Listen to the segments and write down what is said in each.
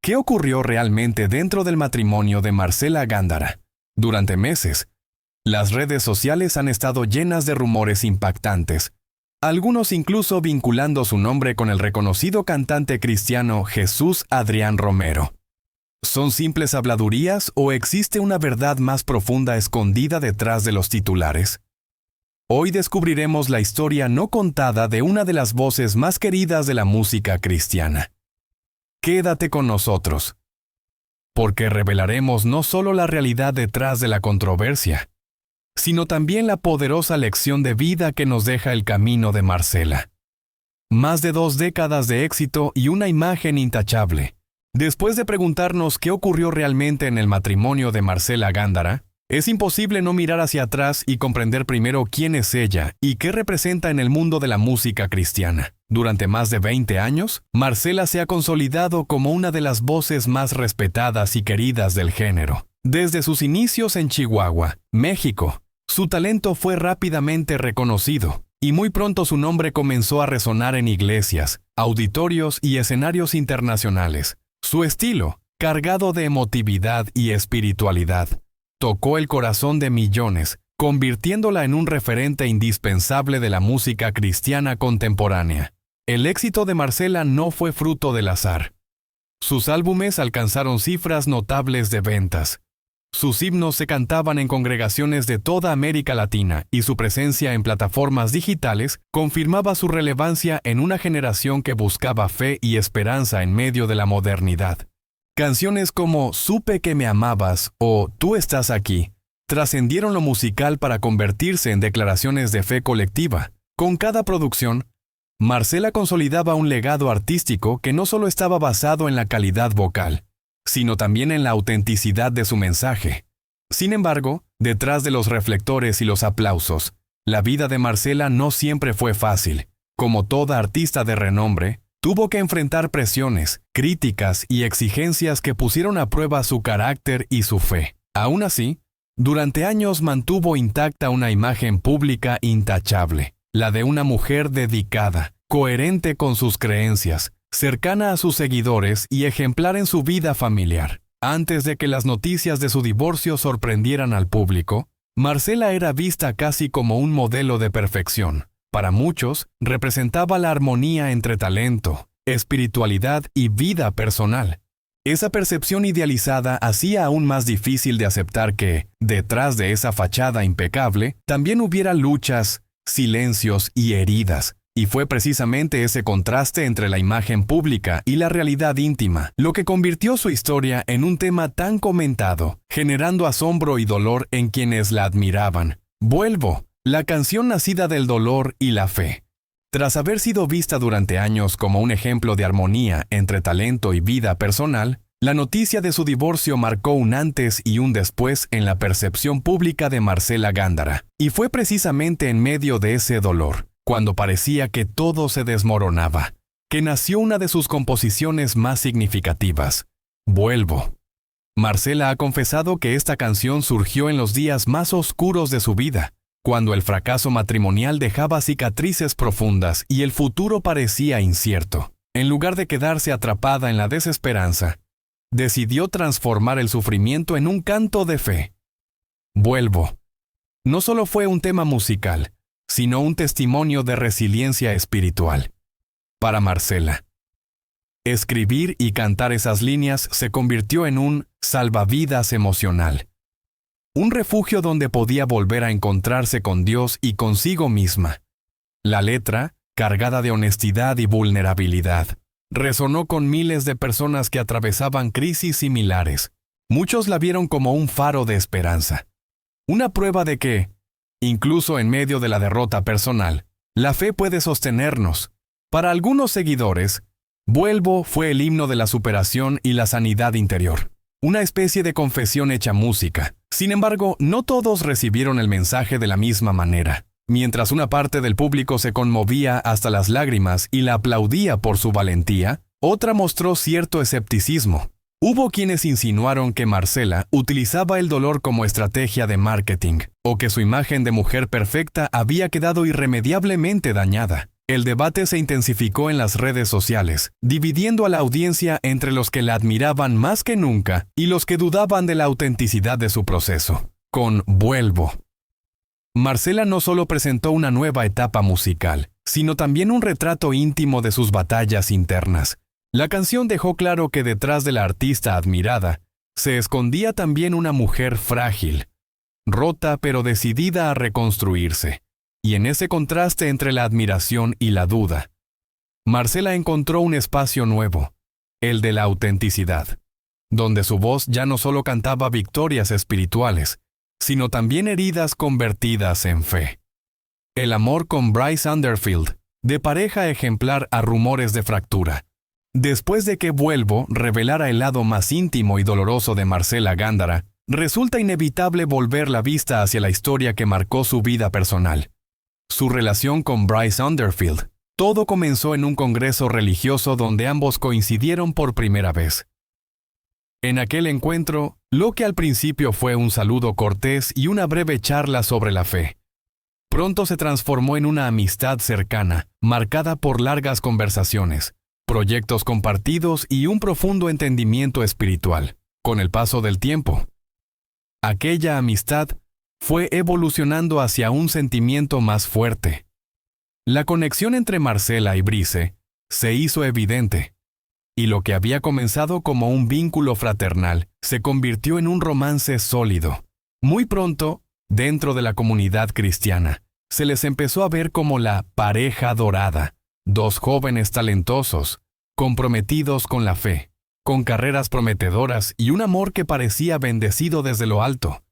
¿Qué ocurrió realmente dentro del matrimonio de Marcela Gándara? Durante meses, las redes sociales han estado llenas de rumores impactantes, algunos incluso vinculando su nombre con el reconocido cantante cristiano Jesús Adrián Romero. ¿Son simples habladurías o existe una verdad más profunda escondida detrás de los titulares? Hoy descubriremos la historia no contada de una de las voces más queridas de la música cristiana. Quédate con nosotros, porque revelaremos no solo la realidad detrás de la controversia, sino también la poderosa lección de vida que nos deja el camino de Marcela. Más de 2 décadas de éxito y una imagen intachable. Después de preguntarnos qué ocurrió realmente en el matrimonio de Marcela Gándara, es imposible no mirar hacia atrás y comprender primero quién es ella y qué representa en el mundo de la música cristiana. Durante más de 20 años, Marcela se ha consolidado como una de las voces más respetadas y queridas del género. Desde sus inicios en Chihuahua, México, su talento fue rápidamente reconocido, y muy pronto su nombre comenzó a resonar en iglesias, auditorios y escenarios internacionales. Su estilo, cargado de emotividad y espiritualidad, tocó el corazón de millones, convirtiéndola en un referente indispensable de la música cristiana contemporánea. El éxito de Marcela no fue fruto del azar. Sus álbumes alcanzaron cifras notables de ventas. Sus himnos se cantaban en congregaciones de toda América Latina y su presencia en plataformas digitales confirmaba su relevancia en una generación que buscaba fe y esperanza en medio de la modernidad. Canciones como Supe que me amabas o Tú estás aquí trascendieron lo musical para convertirse en declaraciones de fe colectiva. Con cada producción, Marcela consolidaba un legado artístico que no solo estaba basado en la calidad vocal, sino también en la autenticidad de su mensaje. Sin embargo, detrás de los reflectores y los aplausos, la vida de Marcela no siempre fue fácil. Como toda artista de renombre, tuvo que enfrentar presiones, críticas y exigencias que pusieron a prueba su carácter y su fe. Aún así, durante años mantuvo intacta una imagen pública intachable, la de una mujer dedicada, coherente con sus creencias, cercana a sus seguidores y ejemplar en su vida familiar. Antes de que las noticias de su divorcio sorprendieran al público, Marcela era vista casi como un modelo de perfección. Para muchos, representaba la armonía entre talento, espiritualidad y vida personal. Esa percepción idealizada hacía aún más difícil de aceptar que, detrás de esa fachada impecable, también hubiera luchas, silencios y heridas. Y fue precisamente ese contraste entre la imagen pública y la realidad íntima lo que convirtió su historia en un tema tan comentado, generando asombro y dolor en quienes la admiraban. Vuelvo, la canción nacida del dolor y la fe. Tras haber sido vista durante años como un ejemplo de armonía entre talento y vida personal, la noticia de su divorcio marcó un antes y un después en la percepción pública de Marcela Gándara. Y fue precisamente en medio de ese dolor, cuando parecía que todo se desmoronaba, que nació una de sus composiciones más significativas, Vuelvo. Marcela ha confesado que esta canción surgió en los días más oscuros de su vida, cuando el fracaso matrimonial dejaba cicatrices profundas y el futuro parecía incierto. En lugar de quedarse atrapada en la desesperanza, decidió transformar el sufrimiento en un canto de fe. Vuelvo. No solo fue un tema musical, sino un testimonio de resiliencia espiritual. Para Marcela, escribir y cantar esas líneas se convirtió en un salvavidas emocional. Un refugio donde podía volver a encontrarse con Dios y consigo misma. La letra, cargada de honestidad y vulnerabilidad, resonó con miles de personas que atravesaban crisis similares. Muchos la vieron como un faro de esperanza. Una prueba de que, incluso en medio de la derrota personal, la fe puede sostenernos. Para algunos seguidores, Vuelvo fue el himno de la superación y la sanidad interior. Una especie de confesión hecha música. Sin embargo, no todos recibieron el mensaje de la misma manera. Mientras una parte del público se conmovía hasta las lágrimas y la aplaudía por su valentía, otra mostró cierto escepticismo. Hubo quienes insinuaron que Marcela utilizaba el dolor como estrategia de marketing, o que su imagen de mujer perfecta había quedado irremediablemente dañada. El debate se intensificó en las redes sociales, dividiendo a la audiencia entre los que la admiraban más que nunca y los que dudaban de la autenticidad de su proceso. Con Vuelvo, Marcela no solo presentó una nueva etapa musical, sino también un retrato íntimo de sus batallas internas. La canción dejó claro que detrás de la artista admirada se escondía también una mujer frágil, rota pero decidida a reconstruirse. Y en ese contraste entre la admiración y la duda, Marcela encontró un espacio nuevo, el de la autenticidad, donde su voz ya no solo cantaba victorias espirituales, sino también heridas convertidas en fe. El amor con Bryce Underfield, de pareja ejemplar a rumores de fractura. Después de que Vuelvo revelara el lado más íntimo y doloroso de Marcela Gándara, resulta inevitable volver la vista hacia la historia que marcó su vida personal. Su relación con Bryce Underfield. Todo comenzó en un congreso religioso donde ambos coincidieron por primera vez. En aquel encuentro, lo que al principio fue un saludo cortés y una breve charla sobre la fe, pronto se transformó en una amistad cercana, marcada por largas conversaciones, proyectos compartidos y un profundo entendimiento espiritual. Con el paso del tiempo, aquella amistad fue evolucionando hacia un sentimiento más fuerte. La conexión entre Marcela y Bryce se hizo evidente, y lo que había comenzado como un vínculo fraternal se convirtió en un romance sólido. Muy pronto, dentro de la comunidad cristiana, se les empezó a ver como la pareja dorada, dos jóvenes talentosos, comprometidos con la fe, con carreras prometedoras y un amor que parecía bendecido desde lo alto.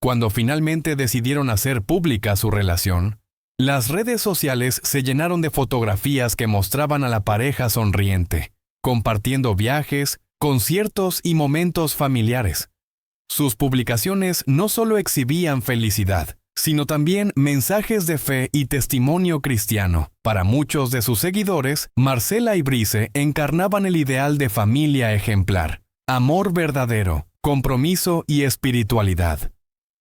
Cuando finalmente decidieron hacer pública su relación, las redes sociales se llenaron de fotografías que mostraban a la pareja sonriente, compartiendo viajes, conciertos y momentos familiares. Sus publicaciones no solo exhibían felicidad, sino también mensajes de fe y testimonio cristiano. Para muchos de sus seguidores, Marcela y Bryce encarnaban el ideal de familia ejemplar, amor verdadero, compromiso y espiritualidad.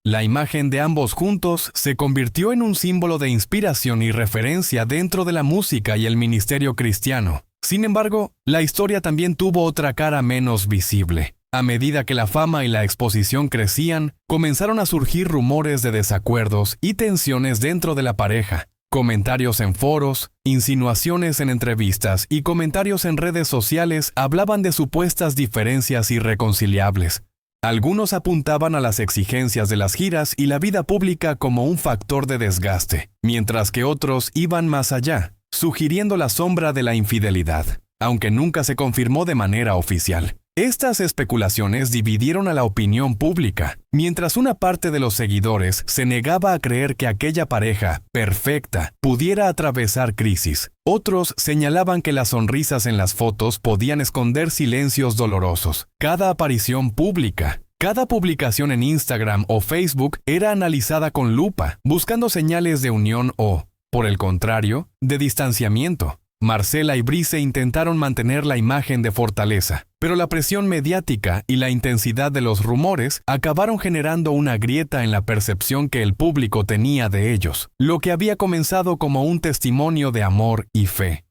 La imagen de ambos juntos se convirtió en un símbolo de inspiración y referencia dentro de la música y el ministerio cristiano. Sin embargo, la historia también tuvo otra cara menos visible. A medida que la fama y la exposición crecían, comenzaron a surgir rumores de desacuerdos y tensiones dentro de la pareja. Comentarios en foros, insinuaciones en entrevistas y comentarios en redes sociales hablaban de supuestas diferencias irreconciliables. Algunos apuntaban a las exigencias de las giras y la vida pública como un factor de desgaste, mientras que otros iban más allá, sugiriendo la sombra de la infidelidad, aunque nunca se confirmó de manera oficial. Estas especulaciones dividieron a la opinión pública, mientras una parte de los seguidores se negaba a creer que aquella pareja, perfecta, pudiera atravesar crisis. Otros señalaban que las sonrisas en las fotos podían esconder silencios dolorosos. Cada aparición pública, cada publicación en Instagram o Facebook era analizada con lupa, buscando señales de unión o, por el contrario, de distanciamiento. Marcela y Bryce intentaron mantener la imagen de fortaleza, pero la presión mediática y la intensidad de los rumores acabaron generando una grieta en la percepción que el público tenía de ellos, lo que había comenzado como un testimonio de amor y fe.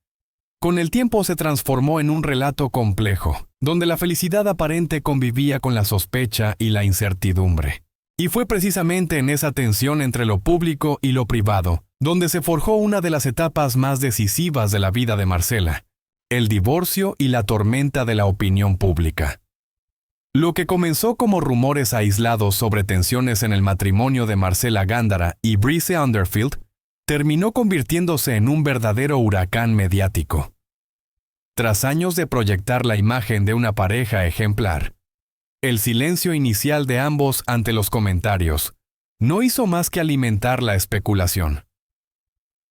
Con el tiempo se transformó en un relato complejo, donde la felicidad aparente convivía con la sospecha y la incertidumbre. Y fue precisamente en esa tensión entre lo público y lo privado, donde se forjó una de las etapas más decisivas de la vida de Marcela, el divorcio y la tormenta de la opinión pública. Lo que comenzó como rumores aislados sobre tensiones en el matrimonio de Marcela Gándara y Bryce Underfield, terminó convirtiéndose en un verdadero huracán mediático. Tras años de proyectar la imagen de una pareja ejemplar, el silencio inicial de ambos ante los comentarios no hizo más que alimentar la especulación.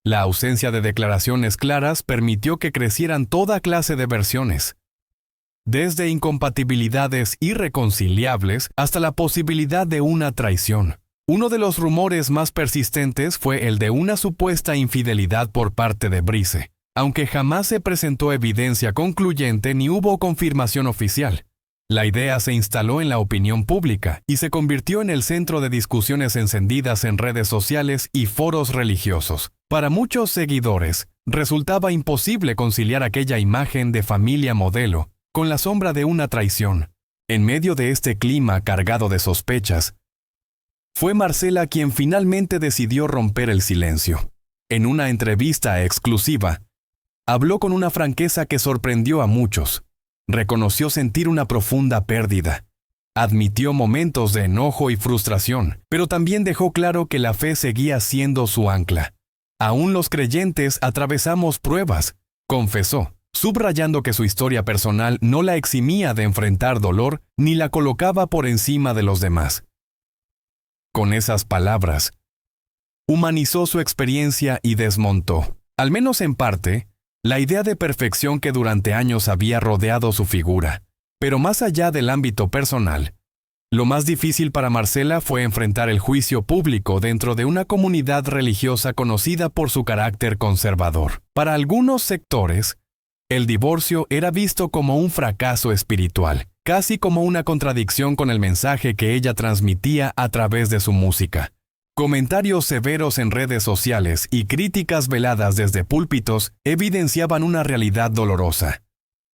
La ausencia de declaraciones claras permitió que crecieran toda clase de versiones, desde incompatibilidades irreconciliables hasta la posibilidad de una traición. Uno de los rumores más persistentes fue el de una supuesta infidelidad por parte de Bryce, aunque jamás se presentó evidencia concluyente ni hubo confirmación oficial. La idea se instaló en la opinión pública y se convirtió en el centro de discusiones encendidas en redes sociales y foros religiosos. Para muchos seguidores, resultaba imposible conciliar aquella imagen de familia modelo con la sombra de una traición. En medio de este clima cargado de sospechas, fue Marcela quien finalmente decidió romper el silencio. En una entrevista exclusiva, habló con una franqueza que sorprendió a muchos. Reconoció sentir una profunda pérdida. Admitió momentos de enojo y frustración, pero también dejó claro que la fe seguía siendo su ancla. Aún los creyentes atravesamos pruebas, confesó, subrayando que su historia personal no la eximía de enfrentar dolor ni la colocaba por encima de los demás. Con esas palabras, humanizó su experiencia y desmontó, al menos en parte, la idea de perfección que durante años había rodeado su figura. Pero más allá del ámbito personal, lo más difícil para Marcela fue enfrentar el juicio público dentro de una comunidad religiosa conocida por su carácter conservador. Para algunos sectores, el divorcio era visto como un fracaso espiritual, casi como una contradicción con el mensaje que ella transmitía a través de su música. Comentarios severos en redes sociales y críticas veladas desde púlpitos evidenciaban una realidad dolorosa.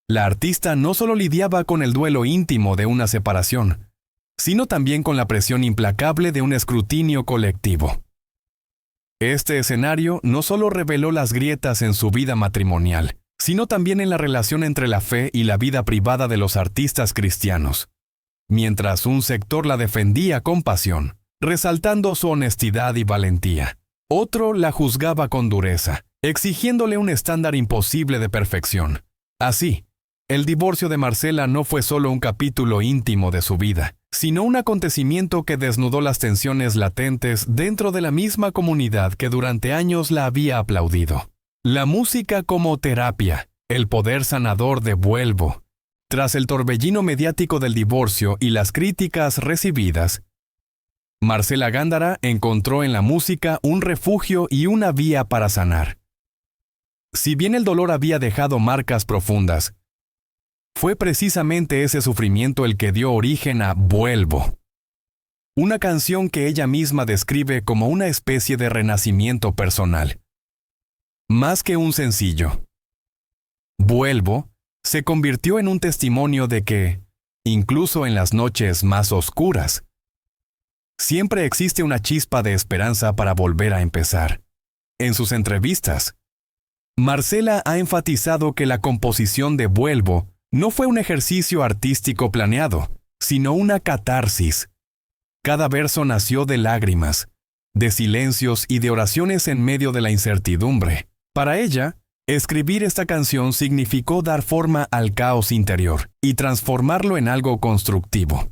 La artista no solo lidiaba con el duelo íntimo de una separación, sino también con la presión implacable de un escrutinio colectivo. Este escenario no solo reveló las grietas en su vida matrimonial, sino también en la relación entre la fe y la vida privada de los artistas cristianos. Mientras un sector la defendía con pasión, resaltando su honestidad y valentía, otro la juzgaba con dureza, exigiéndole un estándar imposible de perfección. Así, el divorcio de Marcela no fue solo un capítulo íntimo de su vida, sino un acontecimiento que desnudó las tensiones latentes dentro de la misma comunidad que durante años la había aplaudido. La música como terapia, el poder sanador de Vuelvo. Tras el torbellino mediático del divorcio y las críticas recibidas, Marcela Gándara encontró en la música un refugio y una vía para sanar. Si bien el dolor había dejado marcas profundas, fue precisamente ese sufrimiento el que dio origen a Vuelvo, una canción que ella misma describe como una especie de renacimiento personal. Más que un sencillo, Vuelvo se convirtió en un testimonio de que, incluso en las noches más oscuras, siempre existe una chispa de esperanza para volver a empezar. En sus entrevistas, Marcela ha enfatizado que la composición de Vuelvo no fue un ejercicio artístico planeado, sino una catarsis. Cada verso nació de lágrimas, de silencios y de oraciones en medio de la incertidumbre. Para ella, escribir esta canción significó dar forma al caos interior y transformarlo en algo constructivo.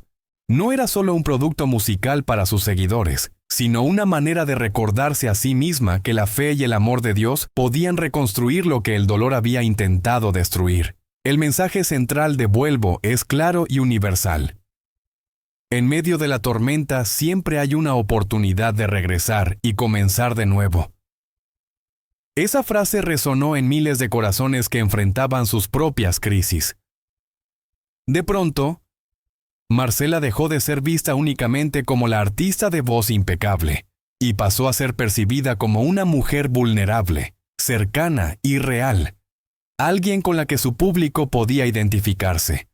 No era solo un producto musical para sus seguidores, sino una manera de recordarse a sí misma que la fe y el amor de Dios podían reconstruir lo que el dolor había intentado destruir. El mensaje central de Vuelvo es claro y universal. En medio de la tormenta siempre hay una oportunidad de regresar y comenzar de nuevo. Esa frase resonó en miles de corazones que enfrentaban sus propias crisis. De pronto, Marcela dejó de ser vista únicamente como la artista de voz impecable y pasó a ser percibida como una mujer vulnerable, cercana y real, alguien con la que su público podía identificarse.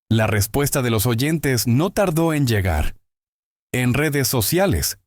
La respuesta de los oyentes no tardó en llegar. En redes sociales,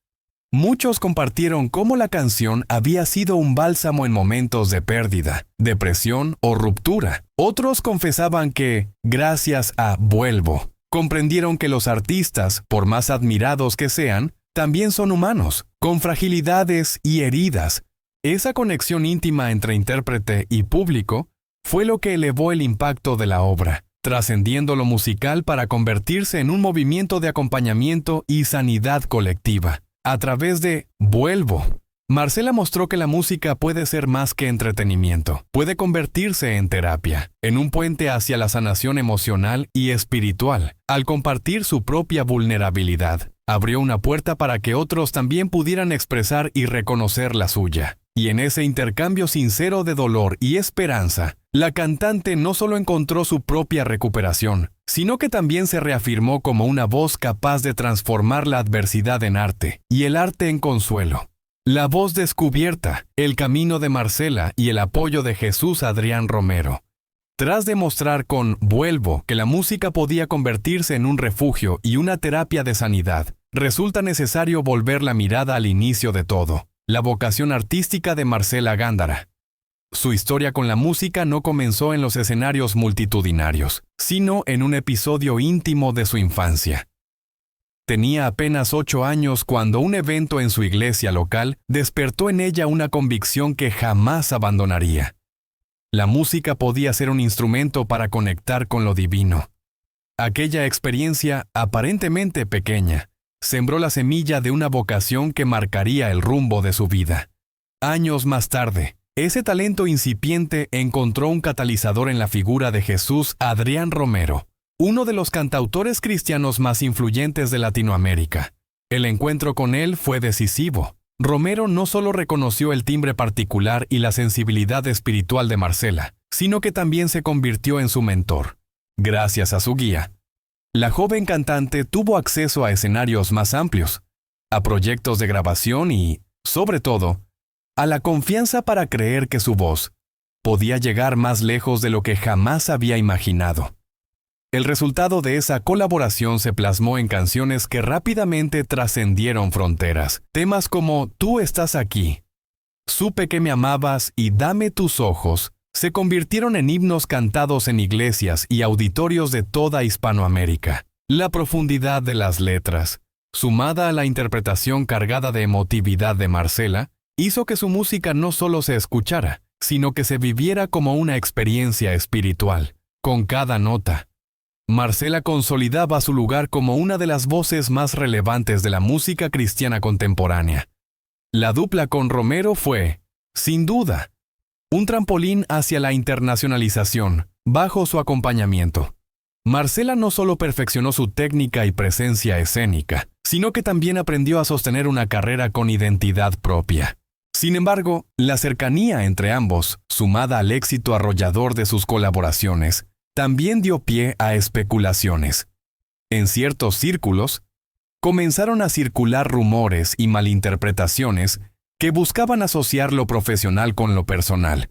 muchos compartieron cómo la canción había sido un bálsamo en momentos de pérdida, depresión o ruptura. Otros confesaban que, gracias a Vuelvo, comprendieron que los artistas, por más admirados que sean, también son humanos, con fragilidades y heridas. Esa conexión íntima entre intérprete y público fue lo que elevó el impacto de la obra, trascendiendo lo musical para convertirse en un movimiento de acompañamiento y sanidad colectiva. A través de Vuelvo, Marcela mostró que la música puede ser más que entretenimiento, puede convertirse en terapia, en un puente hacia la sanación emocional y espiritual. Al compartir su propia vulnerabilidad, abrió una puerta para que otros también pudieran expresar y reconocer la suya. Y en ese intercambio sincero de dolor y esperanza, la cantante no solo encontró su propia recuperación, sino que también se reafirmó como una voz capaz de transformar la adversidad en arte y el arte en consuelo. La voz descubierta, el camino de Marcela y el apoyo de Jesús Adrián Romero. Tras demostrar con Vuelvo que la música podía convertirse en un refugio y una terapia de sanidad, resulta necesario volver la mirada al inicio de todo, la vocación artística de Marcela Gándara. Su historia con la música no comenzó en los escenarios multitudinarios, sino en un episodio íntimo de su infancia. Tenía apenas 8 años cuando un evento en su iglesia local despertó en ella una convicción que jamás abandonaría. La música podía ser un instrumento para conectar con lo divino. Aquella experiencia, aparentemente pequeña, sembró la semilla de una vocación que marcaría el rumbo de su vida. Años más tarde, ese talento incipiente encontró un catalizador en la figura de Jesús Adrián Romero, uno de los cantautores cristianos más influyentes de Latinoamérica. El encuentro con él fue decisivo. Romero no solo reconoció el timbre particular y la sensibilidad espiritual de Marcela, sino que también se convirtió en su mentor. Gracias a su guía, la joven cantante tuvo acceso a escenarios más amplios, a proyectos de grabación y, sobre todo, a la confianza para creer que su voz podía llegar más lejos de lo que jamás había imaginado. El resultado de esa colaboración se plasmó en canciones que rápidamente trascendieron fronteras. Temas como Tú estás aquí, Supe que me amabas y Dame tus ojos se convirtieron en himnos cantados en iglesias y auditorios de toda Hispanoamérica. La profundidad de las letras, sumada a la interpretación cargada de emotividad de Marcela, hizo que su música no solo se escuchara, sino que se viviera como una experiencia espiritual. Con cada nota, Marcela consolidaba su lugar como una de las voces más relevantes de la música cristiana contemporánea. La dupla con Romero fue, sin duda, un trampolín hacia la internacionalización, bajo su acompañamiento. Marcela no solo perfeccionó su técnica y presencia escénica, sino que también aprendió a sostener una carrera con identidad propia. Sin embargo, la cercanía entre ambos, sumada al éxito arrollador de sus colaboraciones, también dio pie a especulaciones. En ciertos círculos, comenzaron a circular rumores y malinterpretaciones que buscaban asociar lo profesional con lo personal,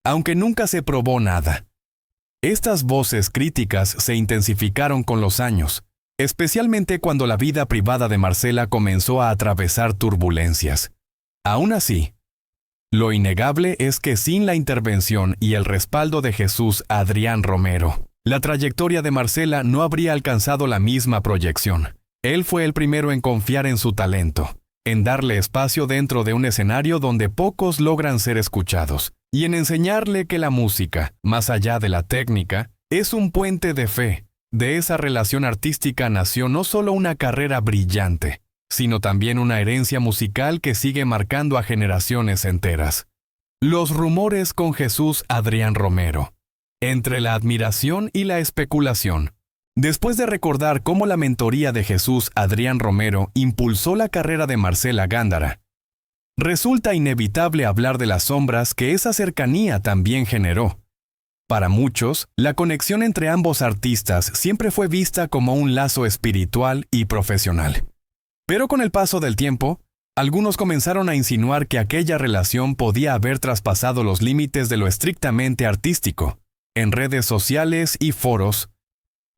aunque nunca se probó nada. Estas voces críticas se intensificaron con los años, especialmente cuando la vida privada de Marcela comenzó a atravesar turbulencias. Aún así, lo innegable es que sin la intervención y el respaldo de Jesús Adrián Romero, la trayectoria de Marcela no habría alcanzado la misma proyección. Él fue el primero en confiar en su talento, en darle espacio dentro de un escenario donde pocos logran ser escuchados, y en enseñarle que la música, más allá de la técnica, es un puente de fe. De esa relación artística nació no solo una carrera brillante, sino también una herencia musical que sigue marcando a generaciones enteras. Los rumores con Jesús Adrián Romero. Entre la admiración y la especulación. Después de recordar cómo la mentoría de Jesús Adrián Romero impulsó la carrera de Marcela Gándara, resulta inevitable hablar de las sombras que esa cercanía también generó. Para muchos, la conexión entre ambos artistas siempre fue vista como un lazo espiritual y profesional. Pero con el paso del tiempo, algunos comenzaron a insinuar que aquella relación podía haber traspasado los límites de lo estrictamente artístico. En redes sociales y foros,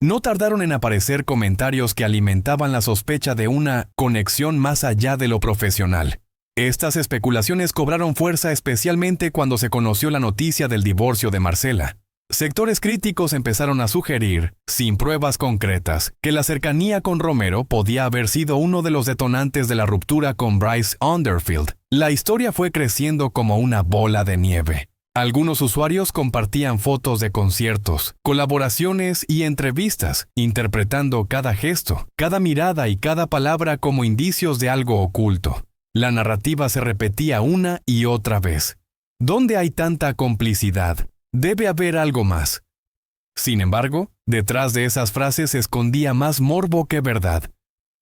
no tardaron en aparecer comentarios que alimentaban la sospecha de una conexión más allá de lo profesional. Estas especulaciones cobraron fuerza especialmente cuando se conoció la noticia del divorcio de Marcela. Sectores críticos empezaron a sugerir, sin pruebas concretas, que la cercanía con Romero podía haber sido uno de los detonantes de la ruptura con Bryce Underfield. La historia fue creciendo como una bola de nieve. Algunos usuarios compartían fotos de conciertos, colaboraciones y entrevistas, interpretando cada gesto, cada mirada y cada palabra como indicios de algo oculto. La narrativa se repetía una y otra vez. ¿Dónde hay tanta complicidad? Debe haber algo más. Sin embargo, detrás de esas frases se escondía más morbo que verdad.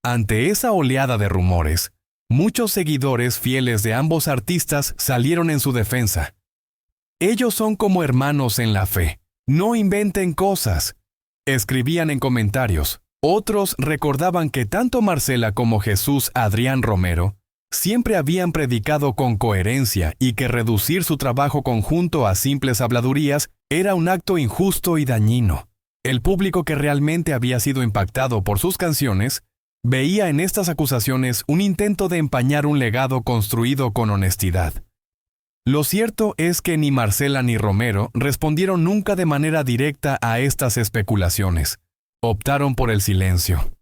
Ante esa oleada de rumores, muchos seguidores fieles de ambos artistas salieron en su defensa. Ellos son como hermanos en la fe. No inventen cosas, escribían en comentarios. Otros recordaban que tanto Marcela como Jesús Adrián Romero siempre habían predicado con coherencia y que reducir su trabajo conjunto a simples habladurías era un acto injusto y dañino. El público que realmente había sido impactado por sus canciones veía en estas acusaciones un intento de empañar un legado construido con honestidad. Lo cierto es que ni Marcela ni Romero respondieron nunca de manera directa a estas especulaciones. Optaron por el silencio.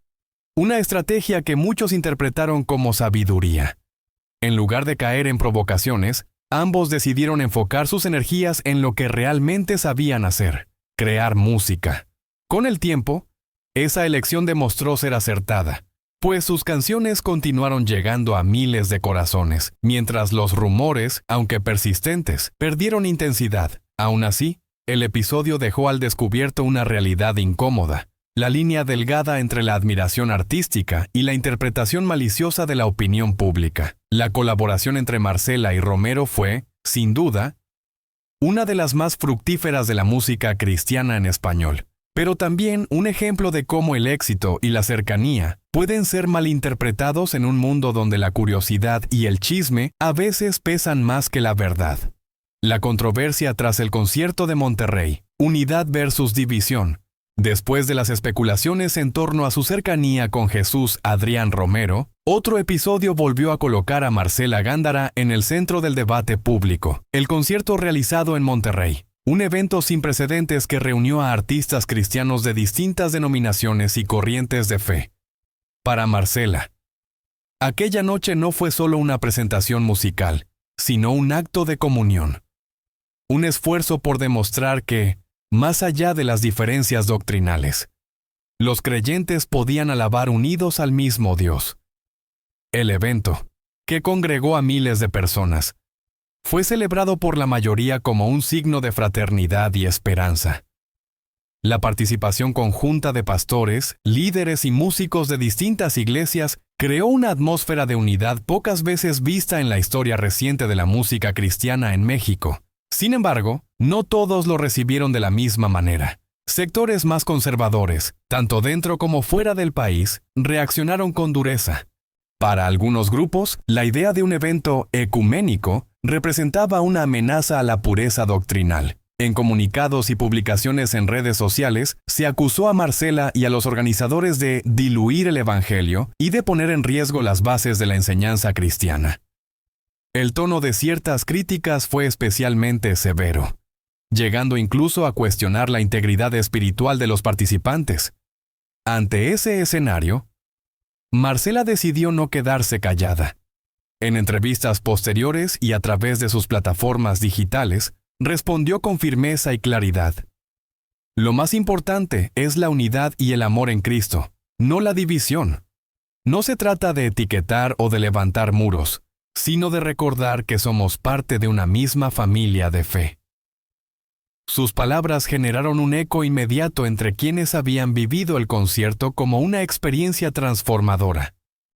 Una estrategia que muchos interpretaron como sabiduría. En lugar de caer en provocaciones, ambos decidieron enfocar sus energías en lo que realmente sabían hacer: crear música. Con el tiempo, esa elección demostró ser acertada, pues sus canciones continuaron llegando a miles de corazones, mientras los rumores, aunque persistentes, perdieron intensidad. Aún así, el episodio dejó al descubierto una realidad incómoda: la línea delgada entre la admiración artística y la interpretación maliciosa de la opinión pública. La colaboración entre Marcela y Romero fue, sin duda, una de las más fructíferas de la música cristiana en español, pero también un ejemplo de cómo el éxito y la cercanía pueden ser malinterpretados en un mundo donde la curiosidad y el chisme a veces pesan más que la verdad. La controversia tras el concierto de Monterrey, unidad versus división. Después de las especulaciones en torno a su cercanía con Jesús Adrián Romero, otro episodio volvió a colocar a Marcela Gándara en el centro del debate público: el concierto realizado en Monterrey. Un evento sin precedentes que reunió a artistas cristianos de distintas denominaciones y corrientes de fe. Para Marcela, aquella noche no fue solo una presentación musical, sino un acto de comunión. Un esfuerzo por demostrar que, más allá de las diferencias doctrinales, los creyentes podían alabar unidos al mismo Dios. El evento, que congregó a miles de personas, fue celebrado por la mayoría como un signo de fraternidad y esperanza. La participación conjunta de pastores, líderes y músicos de distintas iglesias creó una atmósfera de unidad pocas veces vista en la historia reciente de la música cristiana en México. Sin embargo, no todos lo recibieron de la misma manera. Sectores más conservadores, tanto dentro como fuera del país, reaccionaron con dureza. Para algunos grupos, la idea de un evento ecuménico representaba una amenaza a la pureza doctrinal. En comunicados y publicaciones en redes sociales, se acusó a Marcela y a los organizadores de diluir el evangelio y de poner en riesgo las bases de la enseñanza cristiana. El tono de ciertas críticas fue especialmente severo, llegando incluso a cuestionar la integridad espiritual de los participantes. Ante ese escenario, Marcela decidió no quedarse callada. En entrevistas posteriores y a través de sus plataformas digitales, respondió con firmeza y claridad: lo más importante es la unidad y el amor en Cristo, no la división. No se trata de etiquetar o de levantar muros, sino de recordar que somos parte de una misma familia de fe. Sus palabras generaron un eco inmediato entre quienes habían vivido el concierto como una experiencia transformadora.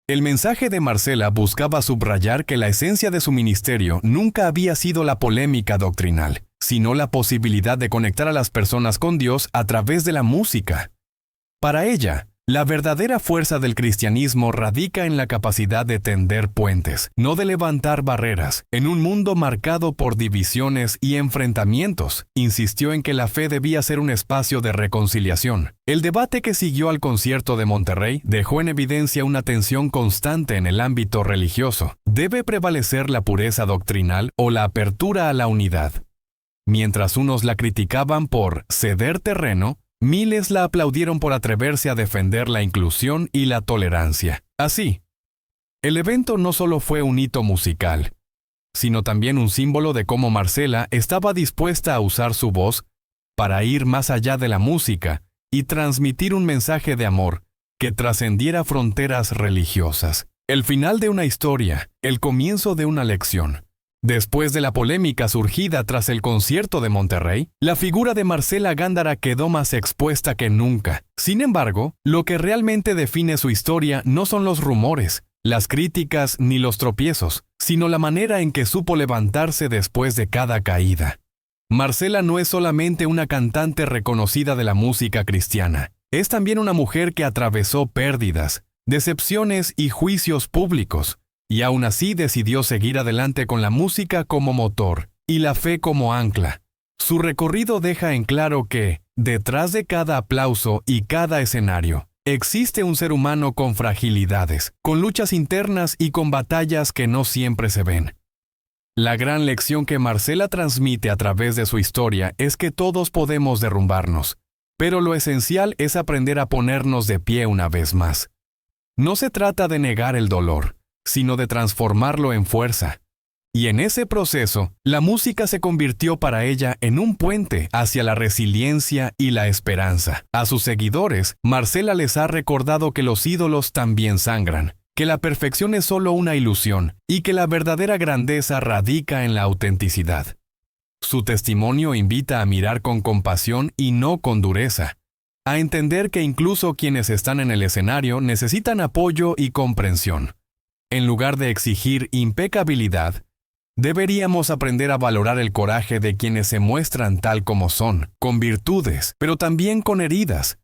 El mensaje de Marcela buscaba subrayar que la esencia de su ministerio nunca había sido la polémica doctrinal, sino la posibilidad de conectar a las personas con Dios a través de la música. Para ella, la verdadera fuerza del cristianismo radica en la capacidad de tender puentes, no de levantar barreras. En un mundo marcado por divisiones y enfrentamientos, insistió en que la fe debía ser un espacio de reconciliación. El debate que siguió al concierto de Monterrey dejó en evidencia una tensión constante en el ámbito religioso. ¿Debe prevalecer la pureza doctrinal o la apertura a la unidad? Mientras unos la criticaban por ceder terreno, miles la aplaudieron por atreverse a defender la inclusión y la tolerancia. Así, el evento no solo fue un hito musical, sino también un símbolo de cómo Marcela estaba dispuesta a usar su voz para ir más allá de la música y transmitir un mensaje de amor que trascendiera fronteras religiosas. El final de una historia, el comienzo de una lección. Después de la polémica surgida tras el concierto de Monterrey, la figura de Marcela Gándara quedó más expuesta que nunca. Sin embargo, lo que realmente define su historia no son los rumores, las críticas ni los tropiezos, sino la manera en que supo levantarse después de cada caída. Marcela no es solamente una cantante reconocida de la música cristiana, es también una mujer que atravesó pérdidas, decepciones y juicios públicos, y aún así decidió seguir adelante con la música como motor y la fe como ancla. Su recorrido deja en claro que, detrás de cada aplauso y cada escenario, existe un ser humano con fragilidades, con luchas internas y con batallas que no siempre se ven. La gran lección que Marcela transmite a través de su historia es que todos podemos derrumbarnos, pero lo esencial es aprender a ponernos de pie una vez más. No se trata de negar el dolor, sino de transformarlo en fuerza. Y en ese proceso, la música se convirtió para ella en un puente hacia la resiliencia y la esperanza. A sus seguidores, Marcela les ha recordado que los ídolos también sangran, que la perfección es solo una ilusión y que la verdadera grandeza radica en la autenticidad. Su testimonio invita a mirar con compasión y no con dureza, a entender que incluso quienes están en el escenario necesitan apoyo y comprensión. En lugar de exigir impecabilidad, deberíamos aprender a valorar el coraje de quienes se muestran tal como son, con virtudes, pero también con heridas,